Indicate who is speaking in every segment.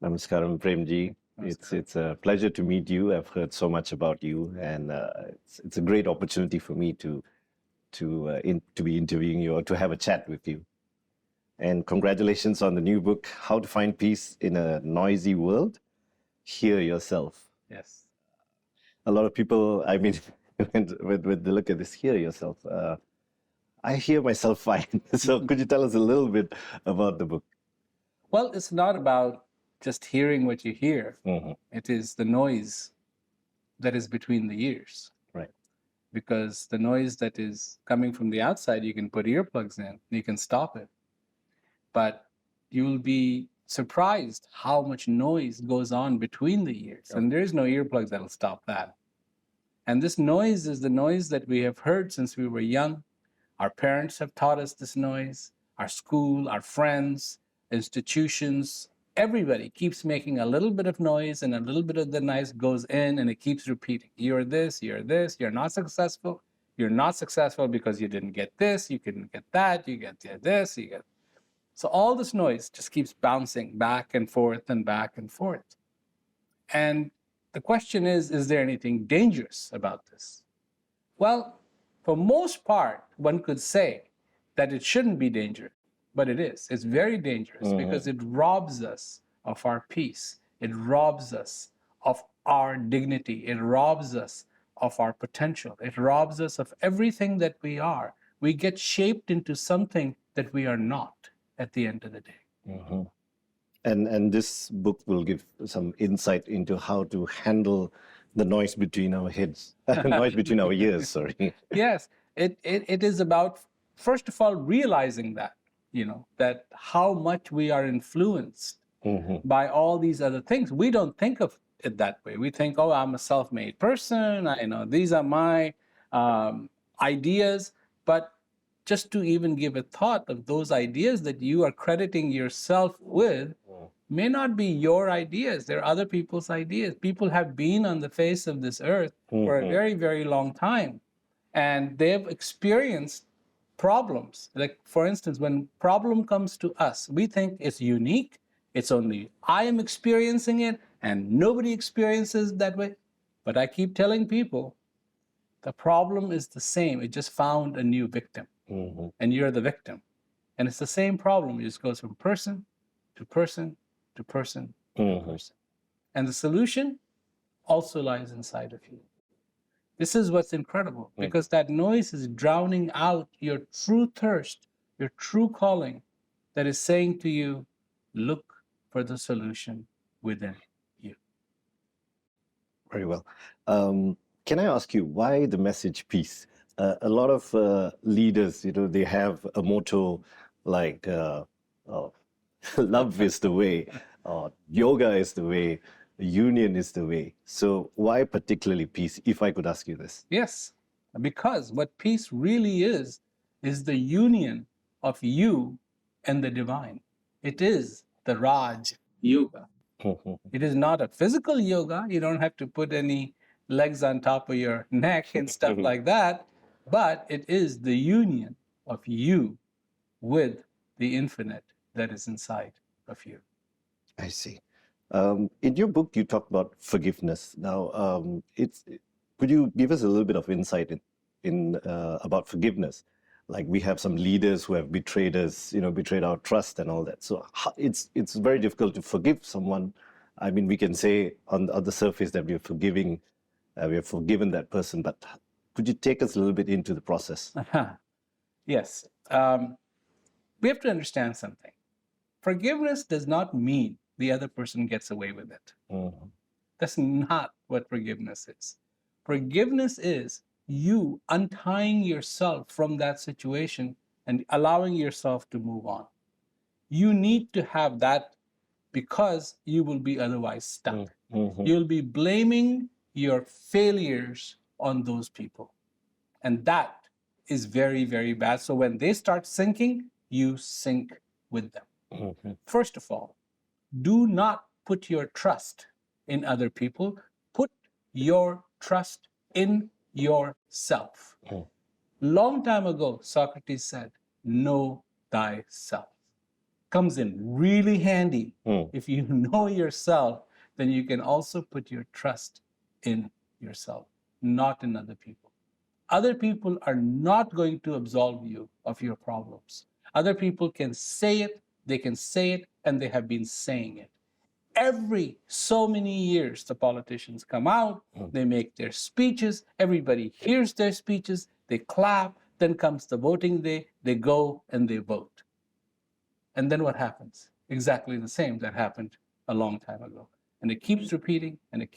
Speaker 1: Namaskaram, Premji. It's a pleasure to meet you. I've heard so much about you, and it's a great opportunity for me to be interviewing you or to have a chat with you. And congratulations on the new book, How to Find Peace in a Noisy World. Hear yourself.
Speaker 2: Yes.
Speaker 1: A lot of people, I mean, with the look at this, hear yourself. I hear myself fine. So could you tell us a little bit about the book?
Speaker 2: Well, it's not about just hearing what you hear.
Speaker 1: Mm-hmm.
Speaker 2: It is the noise that is between the ears.
Speaker 1: Right.
Speaker 2: Because the noise that is coming from the outside, you can put earplugs in, you can stop it. But you will be surprised how much noise goes on between the ears.
Speaker 1: Yep.
Speaker 2: And there is no earplugs that'll stop that. And this noise is the noise that we have heard since we were young. Our parents have taught us this noise, our school, our friends, institutions, everybody keeps making a little bit of noise, and a little bit of the noise goes in and it keeps repeating. You're this, you're not successful. You're not successful because you didn't get this, you couldn't get that, you get this, you get. So all this noise just keeps bouncing back and forth and back and forth. And the question is there anything dangerous about this? Well, for most part, one could say that it shouldn't be dangerous, but it is. It's very dangerous because it robs us of our peace. It robs us of our dignity. It robs us of our potential. It robs us of everything that we are. We get shaped into something that we are not at the end of the day.
Speaker 1: Mm-hmm. And this book will give some insight into how to handle the noise between our heads, noise between our ears, sorry.
Speaker 2: Yes, it is about, first of all, realizing that, that how much we are influenced by all these other things. We don't think of it that way. We think, oh, I'm a self-made person. These are my ideas. But just to even give a thought of those ideas that you are crediting yourself with may not be your ideas. They're other people's ideas. People have been on the face of this earth for a very, very long time. And they've experienced problems. Like, for instance, when problem comes to us, we think it's unique. It's only I am experiencing it and nobody experiences it that way. But I keep telling people, the problem is the same. It just found a new victim. And you're the victim. And it's the same problem. It just goes from person to person to person to person. And the solution also lies inside of you. This is what's incredible, because that noise is drowning out your true thirst, your true calling that is saying to you, look for the solution within you.
Speaker 1: Very well. Can I ask you, why the message peace? A lot of leaders, they have a motto like love is the way, or yoga is the way, union is the way. So why particularly peace, if I could ask you this?
Speaker 2: Yes, because what peace really is the union of you and the divine. It is the Raj Yoga. It is not a physical yoga. You don't have to put any legs on top of your neck and stuff like that. But it is the union of you with the infinite that is inside of you.
Speaker 1: I see. In your book, you talk about forgiveness. Now, could you give us a little bit of insight in about forgiveness? Like, we have some leaders who have betrayed us, betrayed our trust and all that. So it's very difficult to forgive someone. I mean, we can say on the surface that we have forgiven that person, but could you take us a little bit into the process?
Speaker 2: Yes. We have to understand something. Forgiveness does not mean the other person gets away with it. That's not what forgiveness is. Forgiveness is you untying yourself from that situation and allowing yourself to move on. You need to have that, because you will be otherwise stuck. You'll be blaming your failures on those people. And that is very, very bad. So when they start sinking, you sink with them. First of all, do not put your trust in other people. Put your trust in yourself. Long time ago, Socrates said, know thyself. comes in really handy.
Speaker 1: Mm.
Speaker 2: If you know yourself, then you can also put your trust in yourself, not in other people. Other people are not going to absolve you of your problems. Other people can say it, and they have been saying it. Every so many years, the politicians come out, they make their speeches, everybody hears their speeches, they clap, then comes the voting day, they go and they vote. And then what happens? Exactly the same that happened a long time ago. And it keeps repeating, and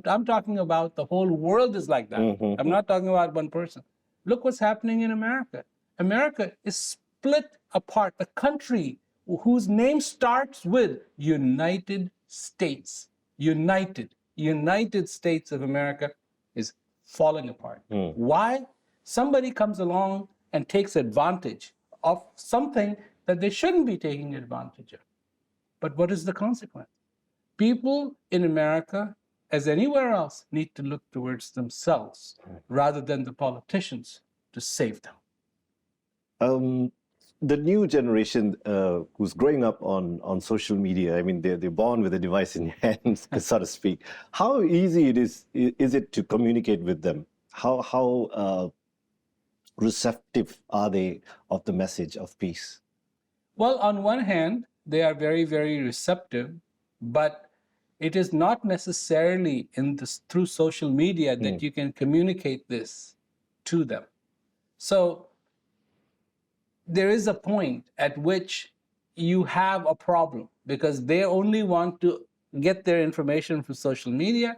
Speaker 2: I'm talking about the whole world is like that.
Speaker 1: Mm-hmm.
Speaker 2: I'm not talking about one person. Look what's happening in America. America is split apart. The country whose name starts with United States, United States of America is falling apart. Why? Somebody comes along and takes advantage of something that they shouldn't be taking advantage of. But what is the consequence? People in America, as anywhere else, need to look towards themselves rather than the politicians to save them.
Speaker 1: The new generation who's growing up on social media, I mean, they're born with a device in their hands, so to speak. How easy is it to communicate with them? How receptive are they of the message of peace?
Speaker 2: Well, on one hand, they are very, very receptive, but it is not necessarily through social media that you can communicate this to them. So there is a point at which you have a problem because they only want to get their information from social media.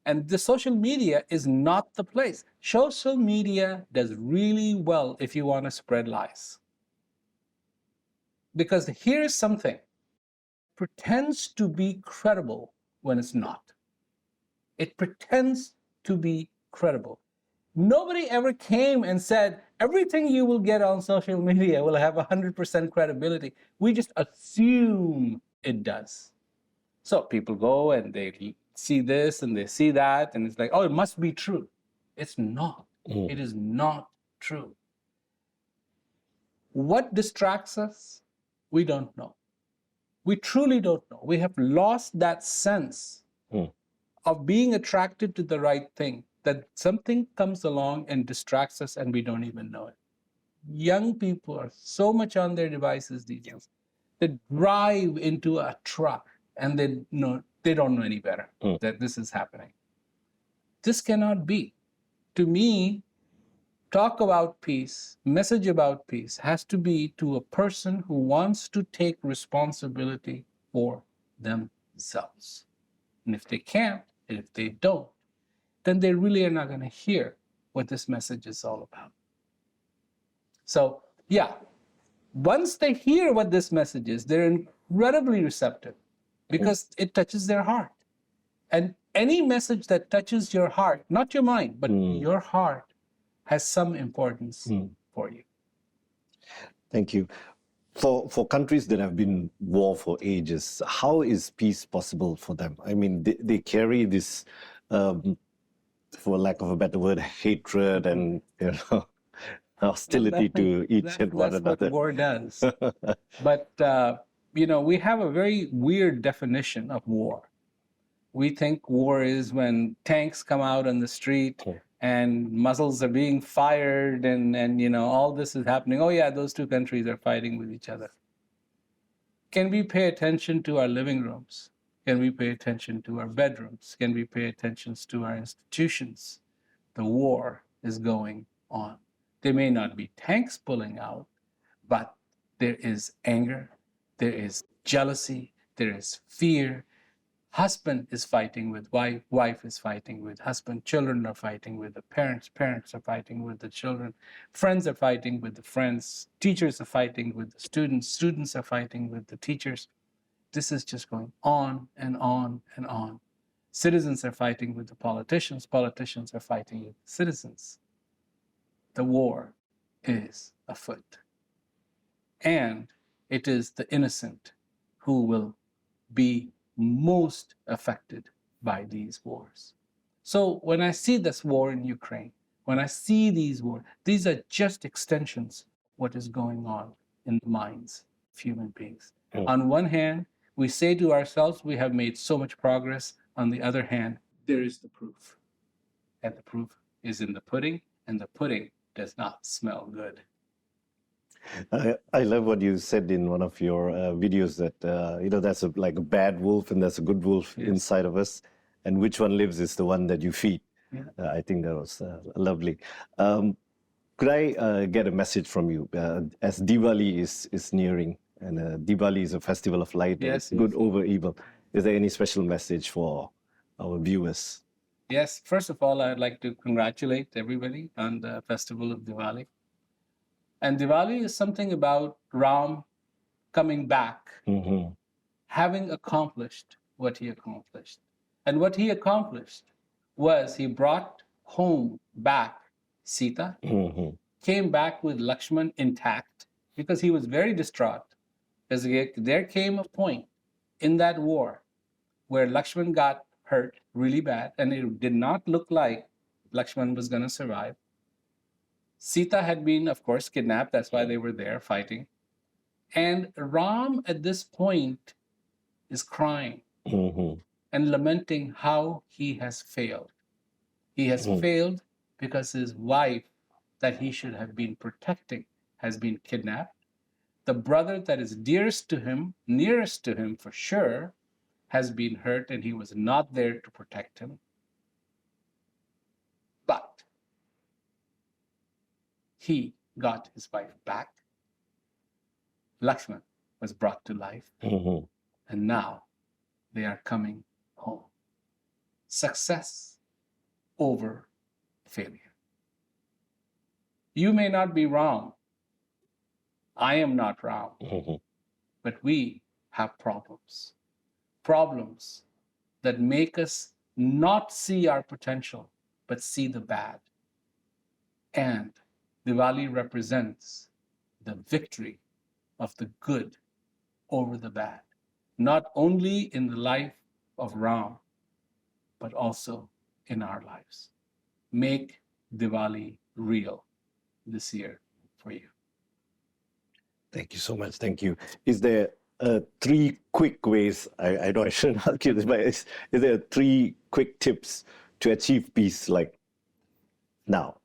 Speaker 2: And the social media is not the place. Social media does really well if you want to spread lies. Because here's something, pretends to be credible when it's not. It pretends to be credible. Nobody ever came and said, everything you will get on social media will have 100% credibility. We just assume it does. So people go and they see this and they see that, and it's like, oh, it must be true. It's not. It is not true. What distracts us? We don't know. We truly don't know. We have lost that sense of being attracted to the right thing, that something comes along and distracts us and we don't even know it. Young people are so much on their devices these days. They drive into a truck and they don't know any better that this is happening. This cannot be. To me, talk about peace, message about peace has to be to a person who wants to take responsibility for themselves. And if they can't, and if they don't, then they really are not going to hear what this message is all about. So, yeah, once they hear what this message is, they're incredibly receptive because it touches their heart. And any message that touches your heart, not your mind, but your heart, has some importance for you.
Speaker 1: Thank you. For countries that have been war for ages, how is peace possible for them? I mean, they carry this, for lack of a better word, hatred and hostility to each and one another.
Speaker 2: That's what war does. But we have a very weird definition of war. We think war is when tanks come out on the street and muzzles are being fired and all this is happening. Oh yeah, those two countries are fighting with each other. Can we pay attention to our living rooms? Can we pay attention to our bedrooms? Can we pay attention to our institutions? The war is going on. There may not be tanks pulling out, but there is anger, there is jealousy, there is fear. Husband is fighting with wife, wife is fighting with husband, children are fighting with the parents, parents are fighting with the children, friends are fighting with the friends, teachers are fighting with the students, students are fighting with the teachers. This is just going on and on and on. Citizens are fighting with the politicians, politicians are fighting with the citizens. The war is afoot. And it is the innocent who will be most affected by these wars. So when I see this war in Ukraine, when I see these wars, these are just extensions of what is going on in the minds human beings. On one hand, we say to ourselves, we have made so much progress. On the other hand, there is the proof. And the proof is in the pudding, and the pudding does not smell good.
Speaker 1: I love what you said in one of your videos that there's like a bad wolf and there's a good wolf inside of us, and which one lives is the one that you feed.
Speaker 2: Yeah.
Speaker 1: I think that was lovely. Could I get a message from you as Diwali is nearing, and Diwali is a festival of light, good over evil. Is there any special message for our viewers?
Speaker 2: Yes. First of all, I'd like to congratulate everybody on the festival of Diwali. And Diwali is something about Ram coming back, having accomplished what he accomplished. And what he accomplished was he brought home back Sita, came back with Lakshman intact, because he was very distraught. Because there came a point in that war where Lakshman got hurt really bad, and it did not look like Lakshman was going to survive. Sita had been, of course, kidnapped. That's why they were there fighting. And Ram, at this point, is crying and lamenting how he has failed. He has failed because his wife, that he should have been protecting, has been kidnapped. The brother that is dearest to him, nearest to him for sure, has been hurt, and he was not there to protect him. But he got his wife back. Lakshman was brought to life. And now they are coming home. Success over failure. You may not be wrong. I am not wrong. But we have problems. Problems that make us not see our potential, but see the bad. And Diwali represents the victory of the good over the bad, not only in the life of Ram, but also in our lives. Make Diwali real this year for you.
Speaker 1: Thank you so much. Thank you. Is there three quick ways? I know I shouldn't ask you this, but is there three quick tips to achieve peace like now?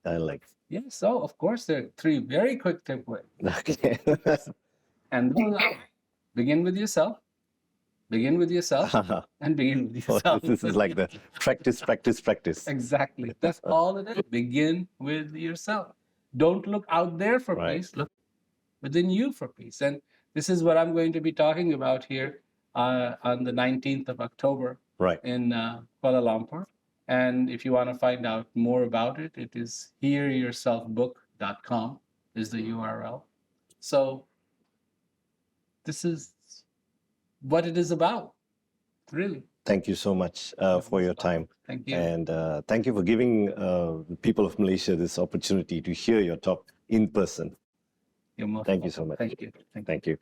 Speaker 2: Yes, so of course there are three very quick tip ways.
Speaker 1: Okay.
Speaker 2: And begin with yourself. Begin with yourself and begin with yourself.
Speaker 1: This is like the practice.
Speaker 2: Exactly. That's all it is. Begin with yourself. Don't look out there for peace. Look within you for peace. And this is what I'm going to be talking about here on the 19th of October in Kuala Lumpur. And if you want to find out more about it, it is hearyourselfbook.com is the URL. So this is what it is about, really.
Speaker 1: Thank you so much for your time.
Speaker 2: Thank you.
Speaker 1: And thank you for giving the people of Malaysia this opportunity to hear your talk in person.
Speaker 2: You're most
Speaker 1: Thank you so much.
Speaker 2: Thank you.
Speaker 1: Thank you.